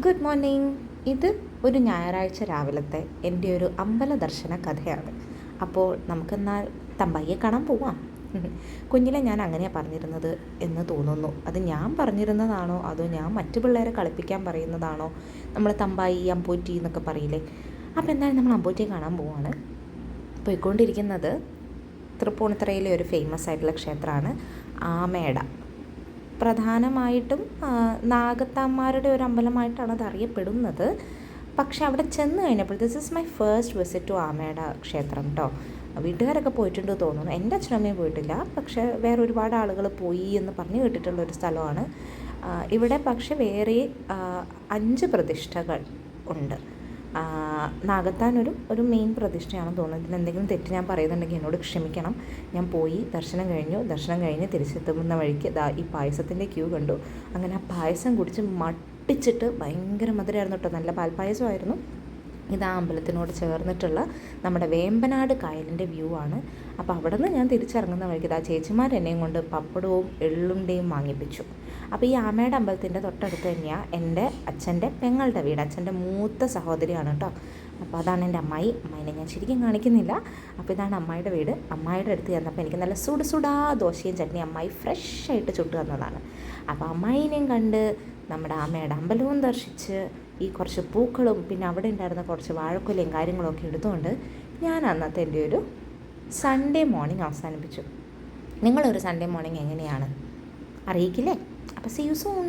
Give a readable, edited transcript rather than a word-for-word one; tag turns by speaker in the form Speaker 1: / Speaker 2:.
Speaker 1: Good morning. ഇത് ഒരു ഞായറാഴ്ച രാവിലത്തെ എൻ്റെ ഒരു അമ്പല ദർശന കഥയാണ്. അപ്പോൾ നമുക്കെന്നാൽ തമ്പായിയെ കാണാൻ പോവാം. കുഞ്ഞിലെ ഞാൻ അങ്ങനെയാണ് പറഞ്ഞിരുന്നത് എന്ന് തോന്നുന്നു. അത് ഞാൻ പറഞ്ഞിരുന്നതാണോ അതോ ഞാൻ മറ്റു പിള്ളേരെ കളിപ്പിക്കാൻ പറയുന്നതാണോ? നമ്മൾ തമ്പായി അമ്പൂറ്റി എന്നൊക്കെ പറയില്ലേ. അപ്പോൾ എന്തായാലും നമ്മൾ അമ്പൂറ്റിയെ കാണാൻ പോവാണ്. പോയിക്കൊണ്ടിരിക്കുന്നത് തൃപ്പൂണിത്തുറയിലെ ഒരു ഫേമസ് ആയിട്ടുള്ള ക്ഷേത്രമാണ് ആമേട. പ്രധാനമായിട്ടും നാഗത്താന്മാരുടെ ഒരു അമ്പലമായിട്ടാണ് അത് അറിയപ്പെടുന്നത്. പക്ഷെ അവിടെ ചെന്ന് കഴിഞ്ഞപ്പോൾ this is my first visit to Ameda ക്ഷേത്രം കേട്ടോ. വീട്ടുകാരൊക്കെ പോയിട്ടുണ്ട് തോന്നുന്നു. എൻ്റെ അച്ഛനമ്മയും പോയിട്ടില്ല, പക്ഷേ വേറെ ഒരുപാട് ആളുകൾ പോയി എന്ന് പറഞ്ഞു കേട്ടിട്ടുള്ളൊരു സ്ഥലമാണ്. ഇവിടെ പക്ഷെ വേറെ 5 പ്രതിഷ്ഠകൾ ഉണ്ട്. നാഗത്താൻ ഒരു മെയിൻ പ്രതിഷ്ഠയാണെന്ന് തോന്നുന്നു. ഇതിലെന്തെങ്കിലും തെറ്റ് ഞാൻ പറയുന്നുണ്ടെങ്കിൽ എന്നോട് ക്ഷമിക്കണം. ഞാൻ പോയി ദർശനം കഴിഞ്ഞ് തിരിച്ചെത്തുന്ന വഴിക്ക് ഈ പായസത്തിൻ്റെ ക്യൂ കണ്ടു. അങ്ങനെ ആ പായസം കുടിച്ച് മട്ടിച്ചിട്ട് ഭയങ്കര മധുരമായിരുന്നു കേട്ടോ. നല്ല പാൽപ്പായസമായിരുന്നു. ഇത് ആ അമ്പലത്തിനോട് ചേർന്നിട്ടുള്ള നമ്മുടെ വേമ്പനാട് കായലിൻ്റെ വ്യൂ ആണ്. അപ്പോൾ അവിടെ നിന്ന് ഞാൻ തിരിച്ചിറങ്ങുന്ന വഴിക്ക് ചേച്ചിമാർ എന്നെയും കൊണ്ട് പപ്പടവും എള്ളുണ്ടയും വാങ്ങിപ്പിച്ചു. അപ്പോൾ ഈ ആമയുടെ അമ്പലത്തിൻ്റെ തൊട്ടടുത്ത് തന്നെയാണ് എൻ്റെ അച്ഛൻ്റെ പെങ്ങളുടെ വീട്. അച്ഛൻ്റെ മൂത്ത സഹോദരിയാണ് കേട്ടോ. അപ്പോൾ അതാണ് എൻ്റെ അമ്മായിനെ ഞാൻ ശരിക്കും കാണിക്കുന്നില്ല. അപ്പോൾ ഇതാണ് അമ്മായിയുടെ വീട്. അമ്മായിയുടെ അടുത്ത് ചെന്നപ്പോൾ എനിക്ക് നല്ല സുടാ ദോശയും ചട്നി അമ്മായി ഫ്രഷായിട്ട് ചുട്ട് തന്നതാണ്. അപ്പോൾ അമ്മായിനെയും കണ്ട് നമ്മുടെ ആമയുടെ അമ്പലവും ദർശിച്ച് ഈ കുറച്ച് പൂക്കളും പിന്നെ അവിടെ ഉണ്ടായിരുന്ന കുറച്ച് വാഴക്കൊലയും കാര്യങ്ങളൊക്കെ എടുത്തുകൊണ്ട് ഞാൻ അന്നത്തെ എൻ്റെ ഒരു സൺഡേ മോർണിംഗ് അവസാനിപ്പിച്ചു. നിങ്ങളൊരു സൺഡേ മോർണിംഗ് എങ്ങനെയാണ് അറിയിക്കില്ലേ? അപ്പോൾ സീ യു സൂൺ.